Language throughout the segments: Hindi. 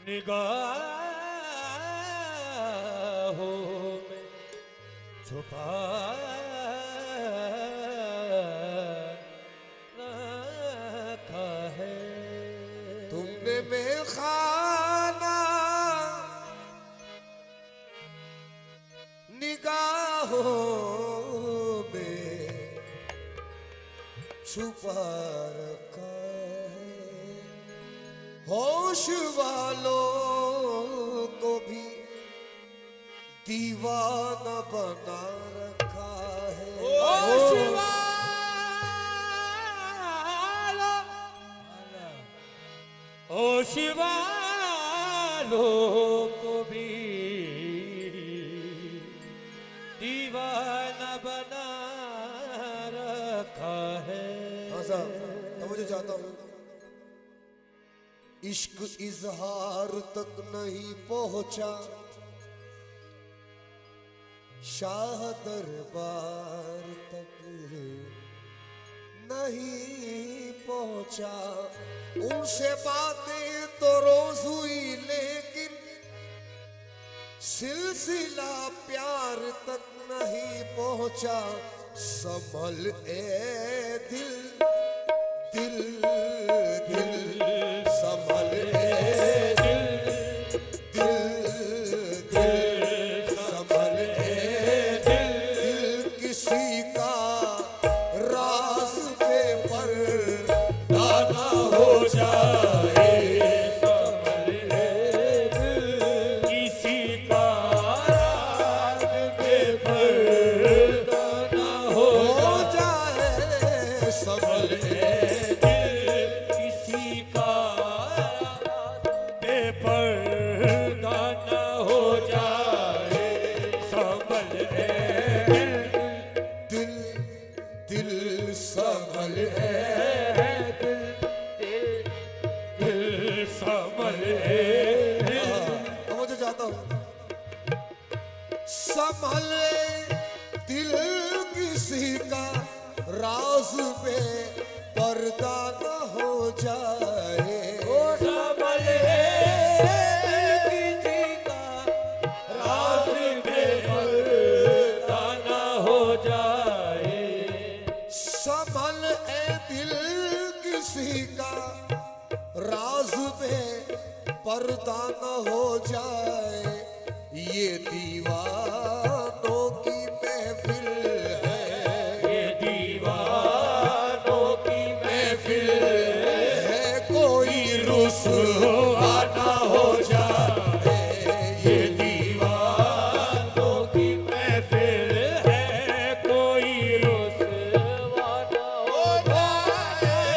निगाहों में छुपा रखा है तुमने में खाना निगाहों में छुपा रखा है। होश वालों को भी दीवाना बना रखा है। होश वालों को भी दीवाना बना रखा है। हाँ साहब, मैं मुझे चाहता हूँ इश्क इजहार तक नहीं पहुंचा, शाह दरबार तक नहीं पहुंचा। उनसे बातें तो रोज हुई लेकिन सिलसिला प्यार तक नहीं पहुंचा। संभल ए दिल दिल दिल संभल ए दिल दिल दिल संभल ए दिल किसी का राज पे पर्दा ना हो जाए। संभल ए दिल किसी का राज पे पर्दा ना हो जाए। संभल ए किसी का बेपर्दा न हो जाए। संभल दिल दिल संभल दिल संभल मुझे चाहता हूँ संभल दिल किसी का राज पे पर्दा न हो जाए। संभल किसी का राज पे पर्दा न हो जाए। संभल ए दिल किसी का राज पे पर्दा न हो जाए। ये दीवानों की महफिल है, ये दीवानों की महफिल है कोई रुसवा ना हो जाए। ये दीवानों की महफिल है कोई रुसवा न हो जाए।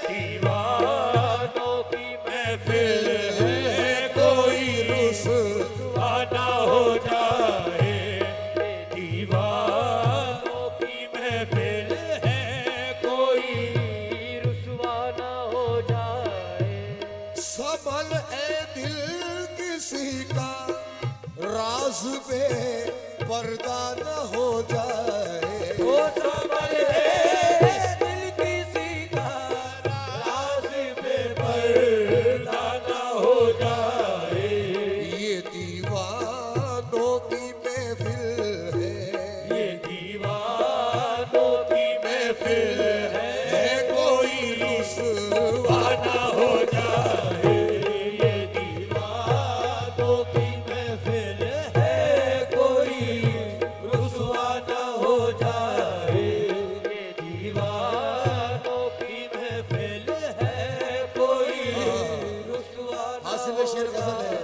दीवानों की महफिल है कोई रुसवा न हो जाए। दीवानों की महफिल है कोई रुसवा न हो जाए। संभल ए दिल किसी का राज पे पर्दा न हो जाए। ओ संभल दिल किसी का राज पे पर्दा न हो जाए। ये दीवानों की महफिल है, ये दीवानों की महफिल है कोई रुसवा न हो जाए। ये दीवानों की महफिल है कोई रुसवा न हो जाए। ये दीवानों की महफिल है कोई रुसवा न हासिल शेर गजल है।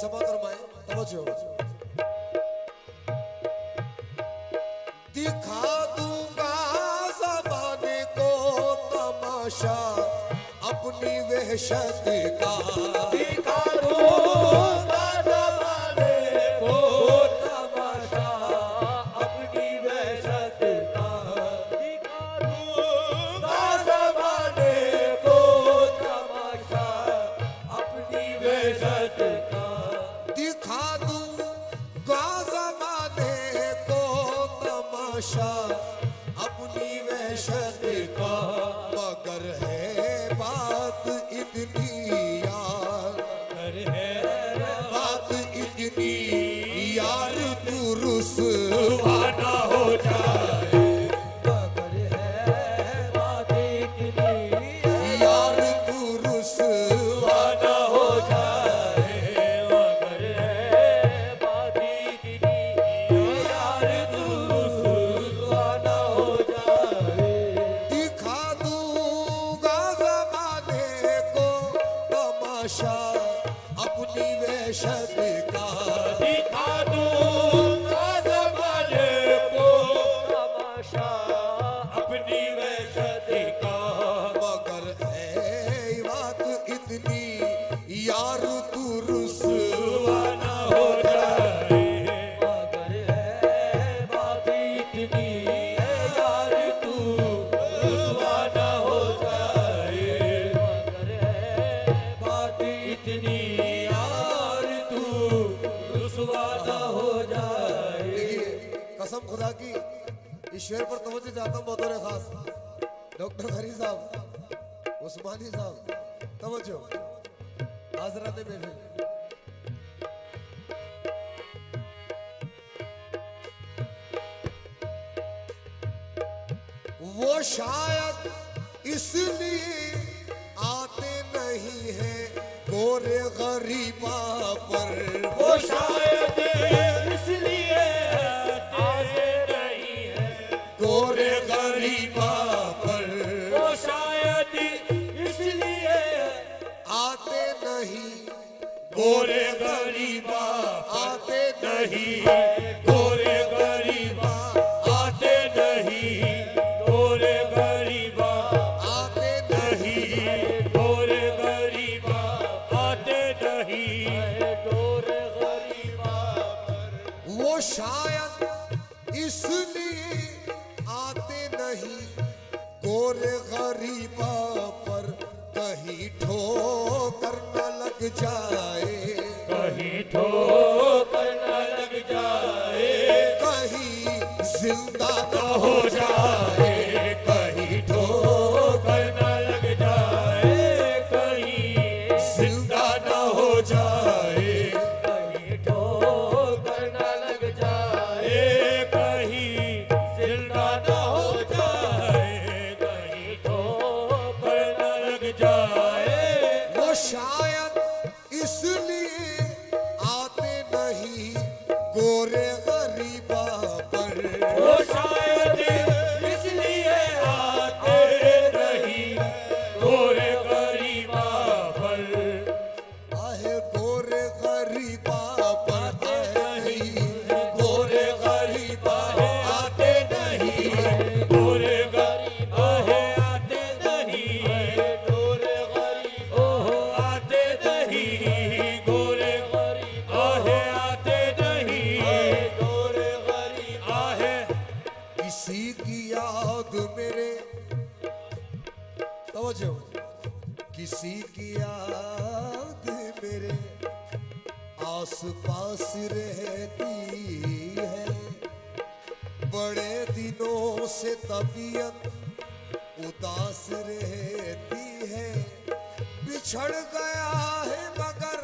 समा फरमाए तवज्जो। दिखा दूंगा ज़माने को तमाशा अपनी वहशत का। दिखा दूंगा ज़माने को तमाशा अपनी वहशत का। दिखा दूंगा ज़माने को तमाशा अपनी वहशत का। दिखा दूंगा ज़माने को तमाशा अपनी वहशत का। मगर है बात इतनी यार तमाशा अपनी वहशत का दिखा दूंगा ज़माने को तमाशा अपनी वहशत का। मगर है बात इतनी यार तू रुसवा ना हो जाए, मगर है बात इतनी यार तू रुसवा ना हो जाए, मगर है बात इतनी यार तू रुसवा ना हो जाए। देखिए कसम खुदा की इस शेर पर तवज्जो चाहता हूँ बतौर खास डॉक्टर खरी साहब, उस्मानी साहब, तवज्जो हाजरात महफिल। वो शायद इसलिए आते नहीं है गोरे गरीबा पर, वो शायद इसलिए आते नहीं है गोरे गरीबा पर, वो शायद इसलिए आते नहीं गोरे गरीबा आते नहीं, गोरे गरीबा आते नहीं, गोरे गरीबा आते नहीं गोरे गरीबा आते नहीं, गोरे गरीबा वो शायद इसलिए आते नहीं गोरे गरीबा पर, कहीं ठोकर न लग जाए, कहीं ठोकर न लग जाए, कहीं जिंदा न हो जाए, कहीं ठोकर न लग जाए, कहीं जिंदा न हो जाए, कहीं ठोकर न लग जाए, कहीं जिंदा न हो जाए, कहीं ठोकर न लग जाए, वो शायद इसलिए आते नहीं गोरे गरीबा पर, वो शायद इसलिए आते नहीं गोरे गरीबा पर, आहे गोरे गरीबा पर आए नहीं गोरे गरीबा आते नहीं गोरे गरीबा है, आते नहीं गोरे गरीबा आते नहीं गोरे गरीबा है, आते नहीं गोरे गरीबा है। किसी की याद मेरे तवज्जो, किसी की याद मेरे आस पास रहती है, बड़े दिनों से तबीयत उदास रहती है, बिछड़ गया है मगर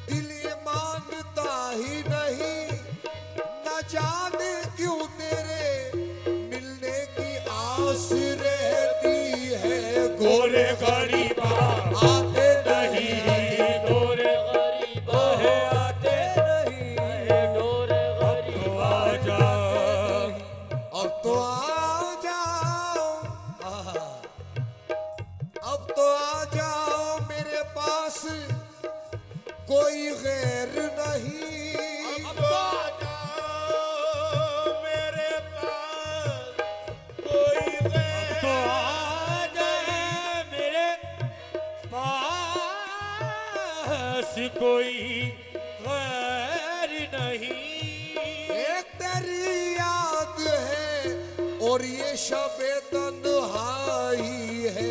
दिल ये मानता ही नहीं, न जाने क्यों तेरे मिलने की आस रहती है, गोरे गरीबा आते नहीं गोरे गरीबा है, आते नहीं गोरे गरीबा जा अब तो आ जाओ, आहा, अब तो आ जाओ मेरे पास कोई गैर नहीं, अब तो आ जाओ मेरे पास कोई गैर, तो आ जाए मेरे पास कोई गैर नहीं, एक तेरी याद है और ये शबे तन्हाई है,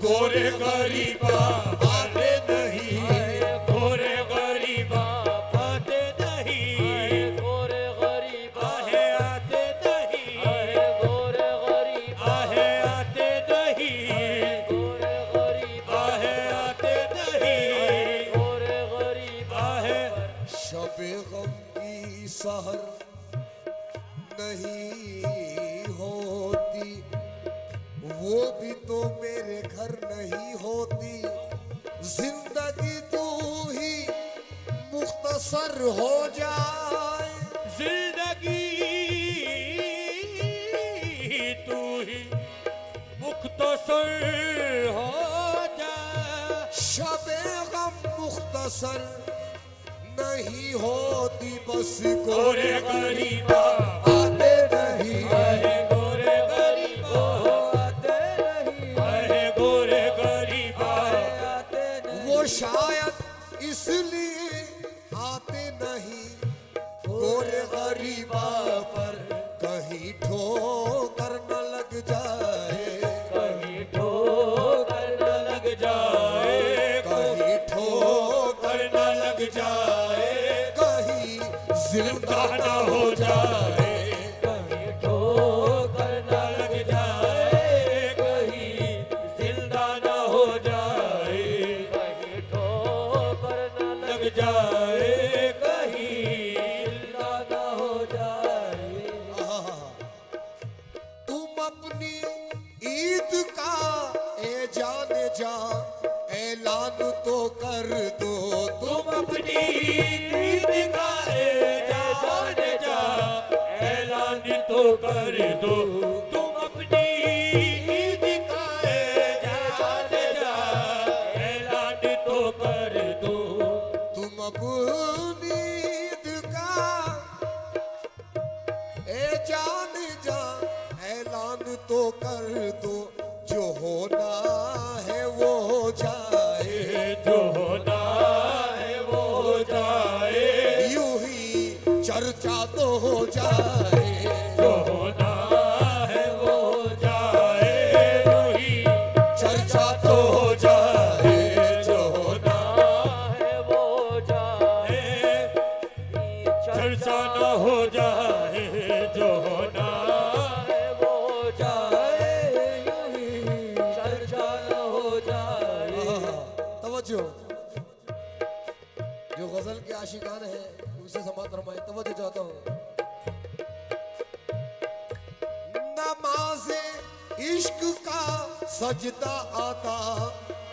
गोरे गरीबा आते नहीं गोरे गरीबा आते नहीं, गोरे गरीबा है, आते नहीं गोरे गरीबा है, आते नहीं गोरे गरीबा है, आते नहीं गोरे गरीबा है। शबे गम की सहर नहीं होती, वो भी तो मेरे घर नहीं होती, जिंदगी तू ही मुख्तसर हो जाए, जिंदगी तू ही मुख्तसर हो जा, शबे गम मुख्तसर नहीं होती बस गोरे गरीबा आते नहीं आए गोरे गरीबा आते नहीं आए गोरे गरीबा आते नहीं वो शायद इसलिए आते नहीं गोरे गरीबा पर कहीं ठोकर न लग जाए कहीं ठोकर न लग जाए कहीं ठोकर कर न लग जाए कहीं जिंदा जिंदा न हो जाए कहीं ठोकर न लग जाए कहीं जिंदा न हो जाए कहीं ठोकर न लग जाए कहीं जिंदा न हो जाए तुम अपनी ईद का ए जाने जा ऐलान तो कर दो तुम अपनी ईद का जान जा ऐलान तो कर दो तुम अपनी ईद का जान जा ऐलान तो कर दो तुम अपनी ईद का ए जाने जा ऐलान तो कर दो जो होना है वो हो जाए जो होना है वो हो जाए यूं ही चर्चा तो हो जाए जो होना है वो हो जाए वही चर्चा तो हो जाए जो होना है वो जाए चर्चा न हो जाए जो होना है वो जाए यूं ही चर्चा न हो जाए तवज्जो जो गजल के आशिकान है उनसे समात फरमाए तवज्जो चाहता हूँ नमाज़े इश्क का सजदा अदा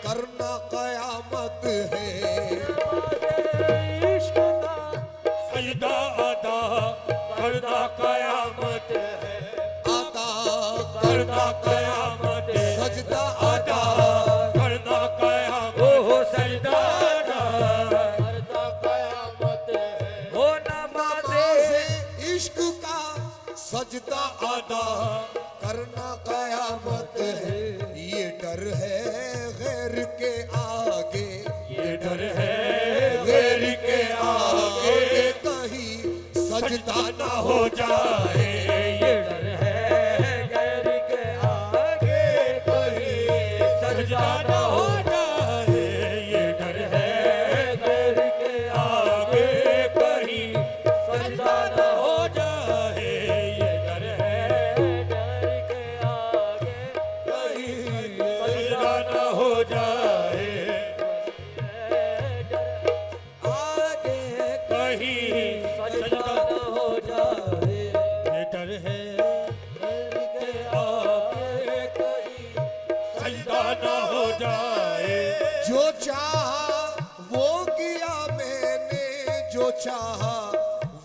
करना कयामत है इश्क का सजदा अदा करना कयामत है अदा करना कयामत है सजदा अदा अदा करना कयामत हो सजदा अदा करता कयामत है हो नमाज़े नमाज़े इश्क का सजदा अदा करना कयामत है ये डर है गैर के आगे ये डर है गैर के आगे कहीं सजदा ना हो जाए ये डर है गैर के आगे कहीं सजदा ना हो जाए ये डर है गैर के आगे कहीं सजदा ना हो जाए ये डर है गैर के आगे कहीं सजदा ना हो जाए आगे कहीं सजदा सजदा न हो जाए ये डर है गैर के आगे कहीं सजदा ना हो जाए जो चाहा वो किया मैंने जो चाहा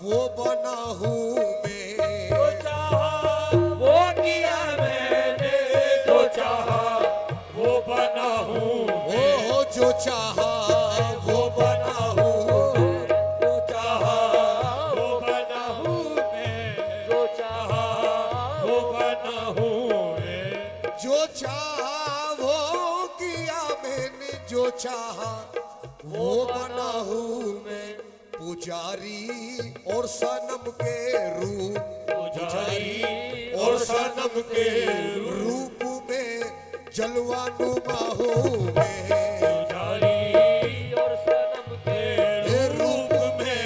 वो बना हूँ मैं जो चाहा वो किया मैंने जो चाहा वो बना हूँ ओ जो चाहा वो बना हूँ जो चाहा वो बना हूँ मैं जो चाहा वो बना हूँ मैं जो चाहा वो किया मैंने जो चाहा वो बना हूँ मैं पुजारी और सनम के रूप पुजारी और सनम के रूप में जलवा नुमा हूँ मैं पुजारी और सनम के ये रूप में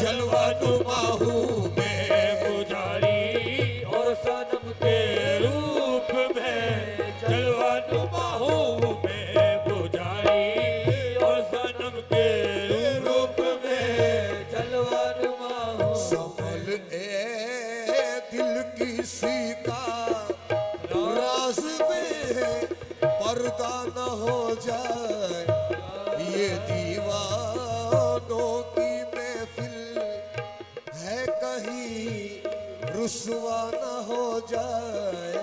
जलवा नुमा हूँ मैं पुजारी और सनम के रूप में जलवा नुमा हूँ मैं पुजारी और सनम के रूप में जलवा नुमा हो संभल ए दिल की सीता राज में पर्दा न हो जाए ये दीवानों की महफिल है कहीं रुसवा न हो जाए